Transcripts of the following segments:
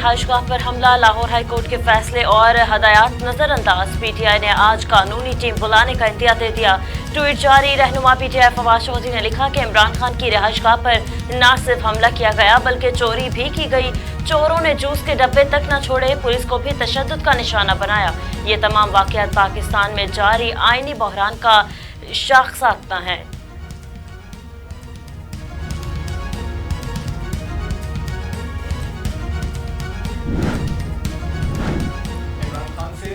रिहाइशगाह पर हमला, Lahore high court के फैसले और हदायत नजरअंदाज। पीटीआई ने आज कानूनी टीम बुलाने का इंतजार दे दिया। ट्वीट जारी, रहनुमा पीटीआई फवाद चौधरी ने लिखा कि इमरान खान की रिहाइशगाह पर न सिर्फ हमला किया गया बल्कि चोरी भी की गई। चोरों ने जूस के डब्बे तक न छोड़े, पुलिस को भी तशद्दुद का निशाना बनाया। ये तमाम वाकयात पाकिस्तान में जारी आईनी बहरान का शाखसाता है।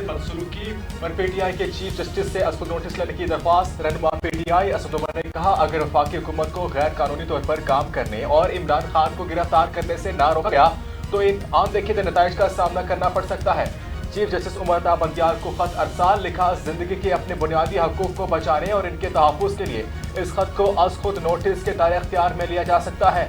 बदसलूकी पर पीटीआई के चीफ जस्टिस से असद नोटिस लेने की दरख्वास्त। रहनुमा पीटीआई असद उमर ने कहा, अगर वफाकी हुकूमत को गैर कानूनी तौर पर काम करने और इमरान खान को गिरफ्तार करने से ना रोका गया तो इन अनदेखे नताइज का सामना करना पड़ सकता है। चीफ जस्टिस उमर ता बंदियाल को खत अरसाल, लिखा, जिंदगी के अपने बुनियादी हकूक को बचाने और इनके तहफ़्फ़ुज़ के लिए इस खत को अज खुद नोटिस के दायरे इख्तियार में लिया जा सकता है।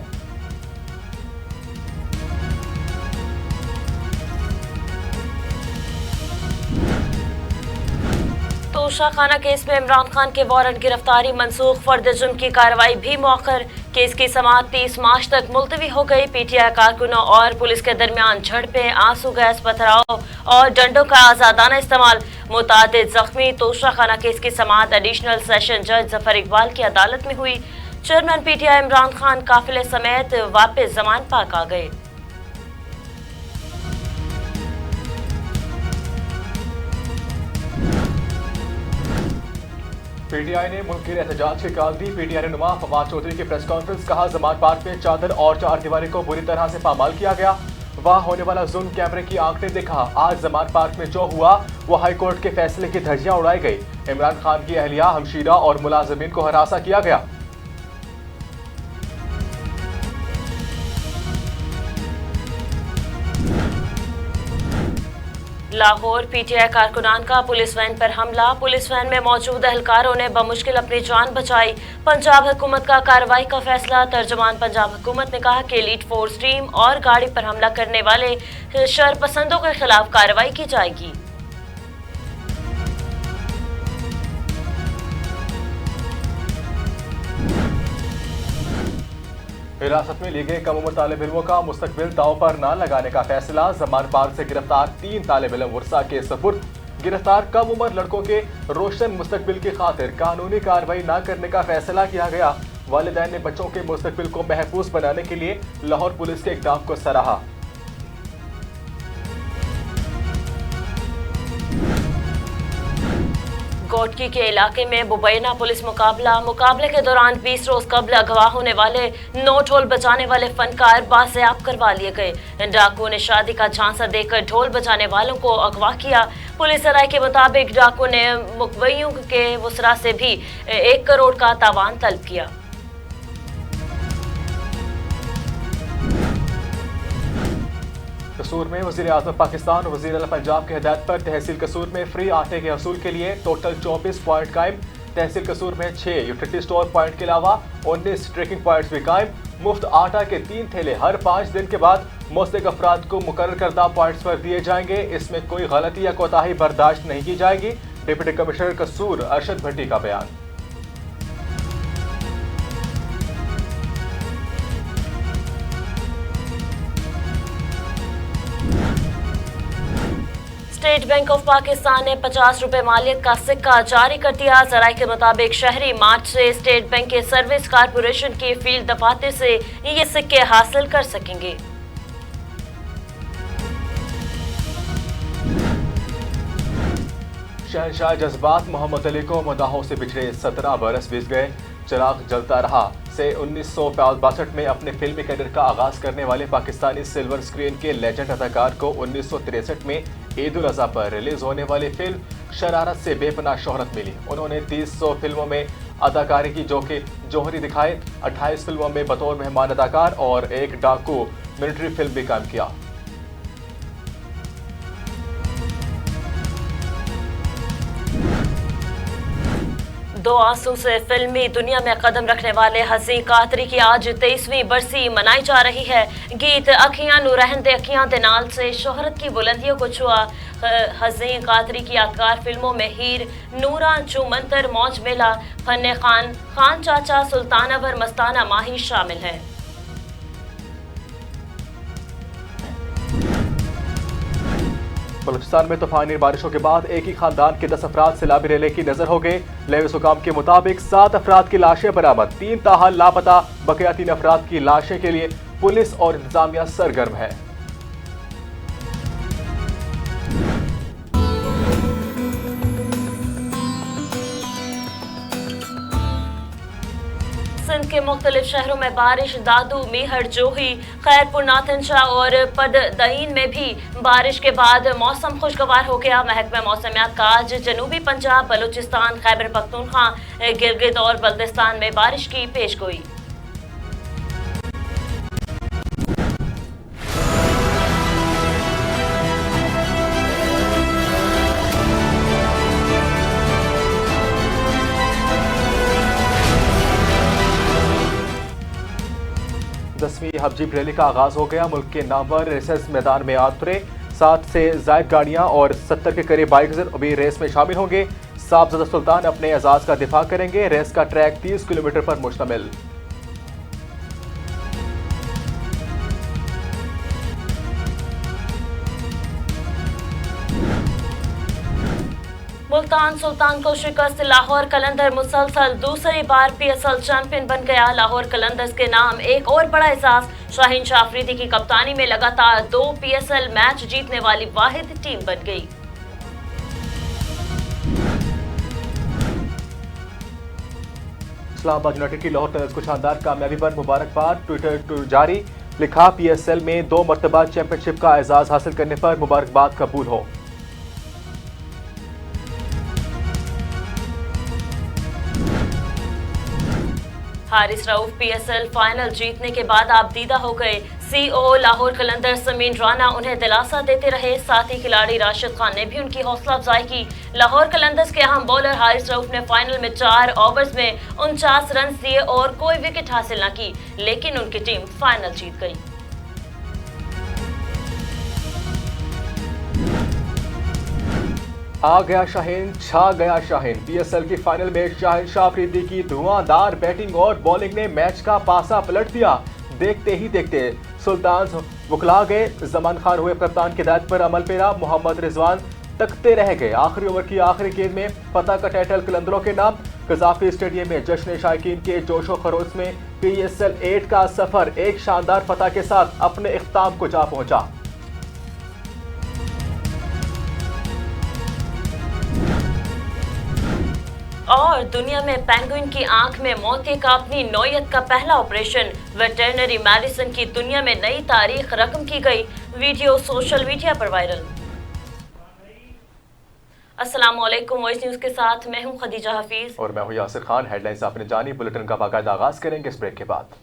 तोशाखाना केस में इमरान खान के वारंट गिरफ्तारी मनसूख, फर्द जुर्म की कार्रवाई भी मौखर। केस की समाअत 30 मार्च तक मुलतवी हो गई। पीटीआई कारकुनों और पुलिस के दरमियान झड़पें, आंसू गैस, पथराव और डंडों का आजादाना इस्तेमाल, मुतादिद जख्मी। तोशाखाना केस की समाअत एडिशनल सेशन जज जफर इकबाल की अदालत में हुई। चेयरमैन पीटीआई इमरान खान काफिले समेत वापस जमान पाक आ गए। पीटीआई ने मुल्क के एहतजाज की काल दी। पीटीआई रहनुमा फवाद चौधरी की प्रेस कॉन्फ्रेंस, कहा, जमान पार्क में चादर और चार दीवारी को बुरी तरह से पामाल किया गया। वहाँ होने वाला जुल्म कैमरे की आंख ने देखा। आज जमान पार्क में जो हुआ वो हाई कोर्ट के फैसले की धज्जियां उड़ाई गई। इमरान खान की अहलिया, हमशीरा और मुलाजमीन को हरासा किया गया। लाहौर पीटीआई कारकुनान का पुलिस वैन पर हमला, पुलिस वैन में मौजूद एहलकारों ने बमुश्किल अपनी जान बचाई। पंजाब हुकूमत का कार्रवाई का फैसला। तर्जुमान पंजाब हुकूमत ने कहा कि एलीट फोर्स टीम और गाड़ी पर हमला करने वाले शरपसंदों के खिलाफ कार्रवाई की जाएगी। हिरासत में लिए गए कम उम्र तालिब इल्मों का मुस्तकबिल दांव पर न लगाने का फैसला। जमान पार्क से गिरफ्तार 3 तालिब इल्म वर्सा के सपुर्द। गिरफ्तार कम उम्र लड़कों के रोशन मुस्तकबिल की खातिर कानूनी कार्रवाई न करने का फैसला किया गया। वालिदैन ने बच्चों के मुस्तकबिल को महफूज बनाने के लिए लाहौर पुलिस के इक़दाम को सराहा। गोटकी के इलाके में मुबैना पुलिस मुकाबले के दौरान 20 रोज कबल अगवा होने वाले 9 ढोल बजाने वाले फनकार बाज़याब करवा लिए गए। डाकुओं ने शादी का झांसा देकर ढोल बजाने वालों को अगवा किया। पुलिस राय के मुताबिक डाकुओं ने मुकवैयों के वसरा से भी 1 करोड़ का तावान तलब किया। कसूर में वज़ीर-ए-आज़म पाकिस्तान वज़ीर आला पंजाब की हिदायत पर तहसील कसूर में फ्री आटे के हसूल के लिए टोटल 24 पॉइंट कायम। तहसील कसूर में 6 यूटिलिटी स्टोर पॉइंट के अलावा 19 ट्रैकिंग पॉइंट्स भी कायम। मुफ्त आटा के 3 थैले हर 5 दिन के बाद मुस्तहिक अफराद को मुकर्रर करदा पॉइंट्स पर दिए जाएंगे। इसमें कोई गलती या कोताही बर्दाश्त नहीं की जाएगी। डिप्टी कमिश्नर कसूर अरशद भट्टी का बयान। स्टेट बैंक ऑफ पाकिस्तान ने 50 रुपए मालियत का सिक्का जारी कर दिया। जराये के मुताबिक शहरी मार्च से स्टेट बैंक के सर्विस कारपोरेशन के फील्ड दफातर से ये सिक्के हासिल कर सकेंगे। शहंशाह जज्बात मोहम्मद अली को मदाहों से बिछड़े 17 बरस बीत गए। चिराग जलता रहा से 1962 में अपने फिल्मी कैरियर का आगाज करने वाले पाकिस्तानी सिल्वर स्क्रीन के लेजेंड अदाकार को 1963 में ईद उल अज़हा पर रिलीज होने वाली फिल्म शरारत से बेपनाह शोहरत मिली। उन्होंने 300 फिल्मों में अदाकारी की जो कि जौहरी दिखाए, 28 फिल्मों में बतौर मेहमान अदाकार और एक डाकू मिलिट्री फिल्म भी काम किया। दो आंसू से फिल्मी दुनिया में कदम रखने वाले हसीं कातरी की आज 23वीं बरसी मनाई जा रही है। गीत अखियां नू रहंदे अखियां दे नाल से शोहरत की बुलंदियों को छुआ। हसीं कातरी की यादगार फिल्मों में हीर, नूरा, चूमंतर, मौज मेला, फन्ने खान, खान चाचा, सुल्तान अवर, मस्ताना माही शामिल हैं। बलूचिस्तान में तूफानी बारिशों के बाद एक ही खानदान के 10 अफराद सैलाबी रेले की नजर हो गए। लेविस हुकाम के मुताबिक 7 अफराद की लाशें बरामद, 3 ताहाल लापता। बकिया 3 अफराद की लाशें के लिए पुलिस और इंतजामिया सरगर्म है। सिंध के मुख्तलिफ शहरों में बारिश, दादू, मीहर, जोही, खैरपुर, नाथनशाह और पददहीन में भी बारिश के बाद मौसम खुशगवार हो गया। महकमा मौसमियात का आज जनूबी पंजाब, बलूचिस्तान, खैबर पख्तूनख्वा, गिलगित और बल्तिस्तान में बारिश की पेशगोई। दसवीं हबजीब रैली का आगाज हो गया। मुल्क के नामवर रेसर्स मैदान में आ उतरे। 7 से जायद गाड़ियां और 70 के करीब बाइकर्स भी रेस में शामिल होंगे। साहबजादा सुल्तान अपने एजाज का दिफा करेंगे। रेस का ट्रैक 30 किलोमीटर पर मुश्तमिल। मुल्तान सुल्तान को शिकस्त, लाहौर कलंदर मुसलसल दूसरी बार PSL चैंपियन बन गया। लाहौर कलंदर्स के नाम एक और बड़ा एहसास, शाहीन शाह अफरीदी की कप्तानी में लगातार 2 PSL मैच जीतने वाली वाहिद टीम बन गई। इस्लामाबाद यूनाइटेड की लाहौर कलंदर्स को शानदार कामयाबी पर मुबारकबाद। ट्विटर जारी, लिखा PSL में 2 मरतबा चैंपियनशिप का एजाज हासिल करने पर मुबारकबाद कबूल हो। हारिस रऊफ PSL फाइनल जीतने के बाद आप दीदा हो गए। CEO लाहौर कलंदर्स समीन राना उन्हें दिलासा देते रहे। साथ ही खिलाड़ी राशिद खान ने भी उनकी हौसला अफजाई की। लाहौर कलंदर्स के अहम बॉलर हारिस रऊफ ने फाइनल में 4 ओवर्स में 49 रन दिए और कोई विकेट हासिल न की, लेकिन उनकी टीम फाइनल जीत गई। आ गया शाहीन, छा गया शाहीन। PSL की फाइनल में शाहीन शाह अफरीदी की धुआंधार बैटिंग और बॉलिंग ने मैच का पासा पलट दिया। देखते ही देखते सुल्तान बुखला गए। जमान खान हुए कप्तान की हिदायत पर अमल पेरा। मोहम्मद रिजवान तकते रह गए। आखिरी ओवर की आखिरी गेंद में फतह का टाइटल कलंदरों के नाम। कजाफी स्टेडियम में जश्न शायकीन के जोशो खरोश में PSL 8 का सफर एक शानदार फतह के साथ अपने इख्ताम को जा पहुंचा। और दुनिया में पेंगुइन की आंख में मोती का अपनी नौयत का पहला ऑपरेशन, वेटरनरी मेडिसिन की दुनिया में नई तारीख रकम की गई। वीडियो सोशल मीडिया पर वायरल। अस्सलामुअलैकुम, वॉइस न्यूज के साथ मैं हूं खदीजा हफीज और मैं हूं यासिर खान। हेडलाइंस आपने जानी, बुलेटिन का बाकायदा आगाज करेंगे इस ब्रेक के बाद।